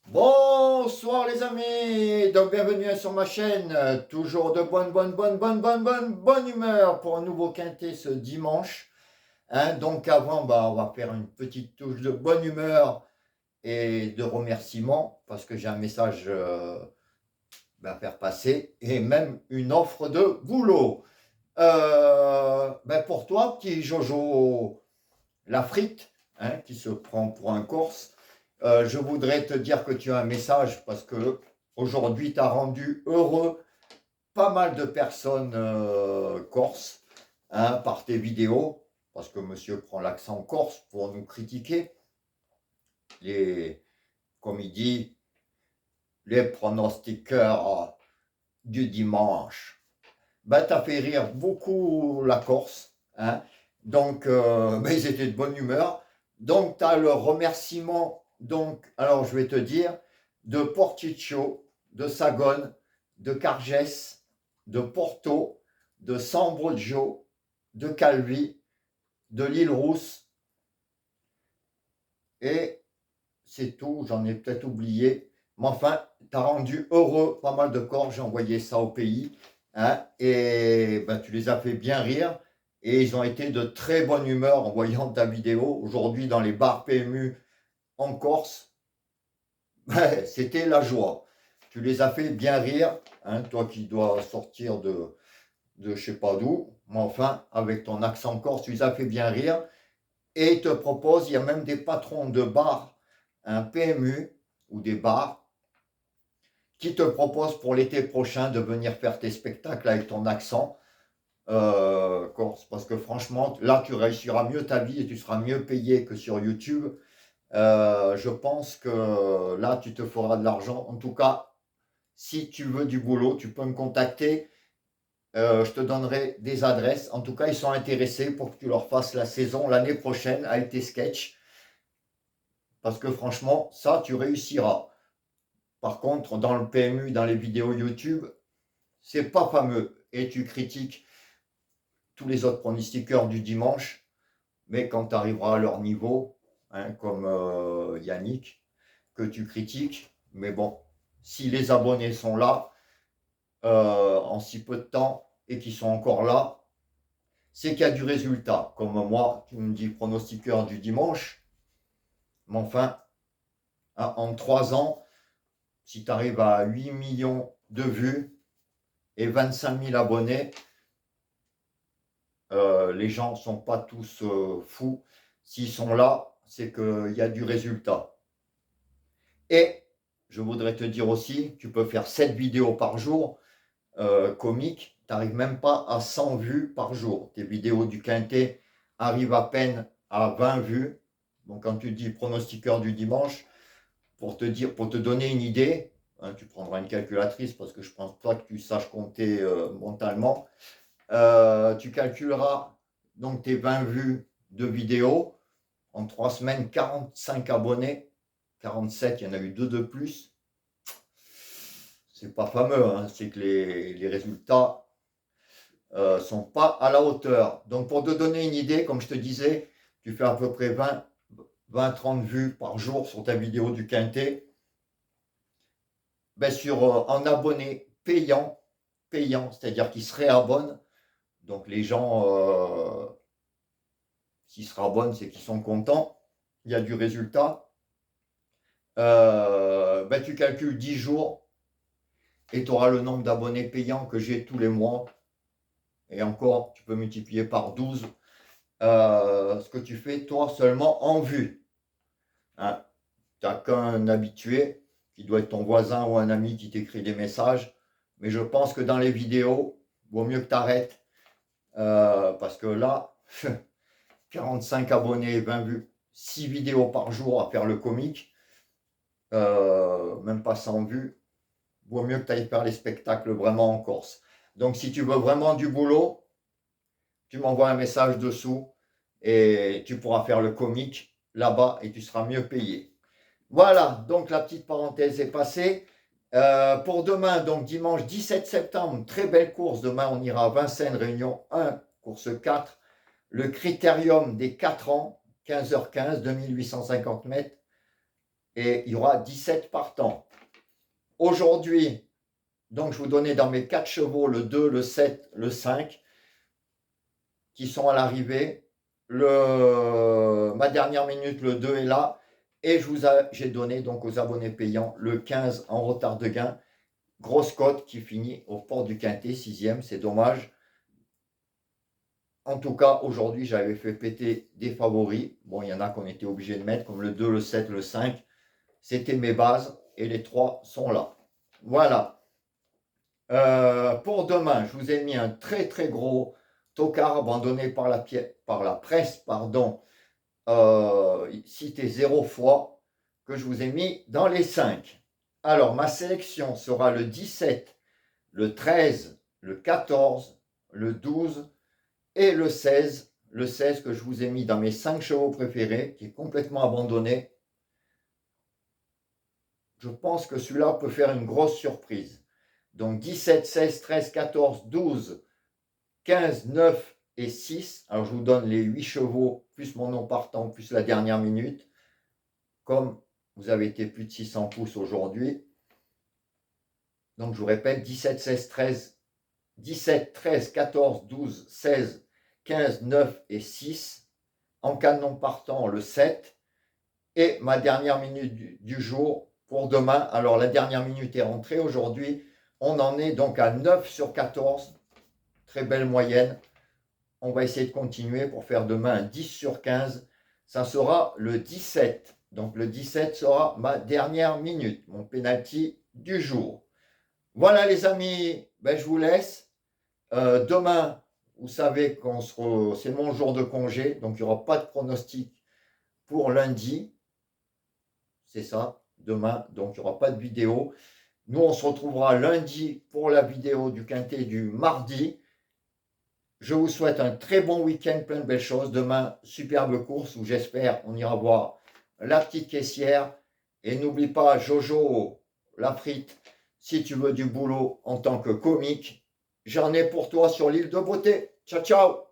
Bonsoir les amis, donc bienvenue sur ma chaîne, toujours de bonne humeur pour un nouveau quintet ce dimanche. Donc avant, on va faire une petite touche de bonne humeur et de remerciement parce que j'ai un message à faire passer et même une offre de boulot. Pour toi, petit Jojo la frite, qui se prend pour un Corse. Je voudrais te dire que tu as un message parce que aujourd'hui tu as rendu heureux pas mal de personnes corses par tes vidéos, parce que monsieur prend l'accent corse pour nous critiquer, les, comme il dit, les pronostiqueurs du dimanche. Tu as fait rire beaucoup la Corse, donc ils étaient de bonne humeur. Donc tu as le remerciement, donc, alors je vais te dire, de Porticcio, de Sagone, de Cargès, de Porto, de Sambrogio, de Calvi, de l'île Rousse, et c'est tout, j'en ai peut-être oublié. Mais enfin, tu as rendu heureux pas mal de corps, j'ai envoyé ça au pays. Et tu les as fait bien rire. Et ils ont été de très bonne humeur en voyant ta vidéo. Aujourd'hui, dans les bars PMU en Corse, c'était la joie. Tu les as fait bien rire, toi qui dois sortir de je sais pas d'où. Mais enfin, avec ton accent corse, tu les as fait bien rire. Et ils te proposent, il y a même des patrons de bars, un PMU ou des bars, qui te proposent pour l'été prochain de venir faire tes spectacles avec ton accent corse. Parce que franchement, là, tu réussiras mieux ta vie et tu seras mieux payé que sur YouTube. Je pense que là, tu te feras de l'argent. En tout cas, si tu veux du boulot, tu peux me contacter. Je te donnerai des adresses. En tout cas, ils sont intéressés pour que tu leur fasses la saison l'année prochaine avec tes sketchs. Parce que franchement, ça, tu réussiras. Par contre, dans le PMU, dans les vidéos YouTube, c'est pas fameux. Et tu critiques tous les autres pronostiqueurs du dimanche, mais quand tu arriveras à leur niveau, comme Yannick, que tu critiques, mais bon, si les abonnés sont là en si peu de temps et qu'ils sont encore là, c'est qu'il y a du résultat. Comme moi, tu me dis pronostiqueur du dimanche, mais enfin, en 3 ans, si tu arrives à 8 millions de vues et 25 000 abonnés, les gens ne sont pas tous fous. S'ils sont là, c'est qu'il y a du résultat. Et je voudrais te dire aussi, tu peux faire 7 vidéos par jour, comiques, tu n'arrives même pas à 100 vues par jour. Tes vidéos du quintet arrivent à peine à 20 vues. Donc quand tu dis pronostiqueur du dimanche, pour te donner une idée, tu prendras une calculatrice parce que je ne pense pas que tu saches compter mentalement. Tu calculeras donc tes 20 vues de vidéos. En 3 semaines, 45 abonnés. 47, il y en a eu 2 de plus. C'est pas fameux, c'est que les résultats sont pas à la hauteur. Donc pour te donner une idée, comme je te disais, tu fais à peu près 20-30 vues par jour sur ta vidéo du quintet. En abonnés payants, c'est-à-dire qu'ils se réabonnent. Donc les gens, s'ils se réabonnent, c'est qu'ils sont contents. Il y a du résultat. Tu calcules 10 jours et tu auras le nombre d'abonnés payants que j'ai tous les mois. Et encore, tu peux multiplier par 12 ce que tu fais toi seulement en vue. Tu n'as qu'un habitué qui doit être ton voisin ou un ami qui t'écrit des messages. Mais je pense que dans les vidéos, il vaut mieux que tu arrêtes. Parce que là, 45 abonnés, 20 vues, 6 vidéos par jour à faire le comique, même pas 100 vues, vaut mieux que tu ailles faire les spectacles vraiment en Corse. Donc si tu veux vraiment du boulot, tu m'envoies un message dessous et tu pourras faire le comique là-bas et tu seras mieux payé. Voilà, donc la petite parenthèse est passée. Pour demain, donc dimanche 17 septembre, très belle course. Demain, on ira à Vincennes, Réunion 1, course 4. Le critérium des 4 ans, 15h15, 2850 mètres. et il y aura 17 partants. Aujourd'hui, donc je vous donnais dans mes 4 chevaux le 2, le 7, le 5 qui sont à l'arrivée. Ma dernière minute, le 2 est là. Et j'ai donné donc aux abonnés payants le 15 en retard de gain. Grosse cote qui finit au port du Quintet, 6e, c'est dommage. En tout cas, aujourd'hui, j'avais fait péter des favoris. Bon, il y en a qu'on était obligé de mettre, comme le 2, le 7, le 5. C'était mes bases et les 3 sont là. Voilà. Pour demain, je vous ai mis un très très gros tocard abandonné par la presse, pardon, cité 0 fois, que je vous ai mis dans les 5. Alors, ma sélection sera le 17, le 13, le 14, le 12 et le 16. Le 16 que je vous ai mis dans mes 5 chevaux préférés, qui est complètement abandonné. Je pense que celui-là peut faire une grosse surprise. Donc 17, 16, 13, 14, 12, 15, 9 et 6. Alors je vous donne les 8 chevaux, plus mon nom partant, plus la dernière minute. Comme vous avez été plus de 600 pouces aujourd'hui. Donc je vous répète, 17, 16, 13, 17, 13, 14, 12, 16, 15, 9 et 6. En cas de nom partant, le 7. Et ma dernière minute du jour pour demain. Alors la dernière minute est rentrée aujourd'hui. On en est donc à 9 sur 14. Très belle moyenne. On va essayer de continuer pour faire demain un 10 sur 15. Ça sera le 17. Donc le 17 sera ma dernière minute, mon penalty du jour. Voilà les amis, ben, je vous laisse. Demain, vous savez c'est mon jour de congé, donc il n'y aura pas de pronostic pour lundi. C'est ça, demain, donc il n'y aura pas de vidéo. Nous, on se retrouvera lundi pour la vidéo du Quintet du mardi. Je vous souhaite un très bon week-end, plein de belles choses. Demain, superbe course où j'espère on ira voir la petite caissière. Et n'oublie pas, Jojo, la frite, si tu veux du boulot en tant que comique, j'en ai pour toi sur l'île de Beauté. Ciao, ciao!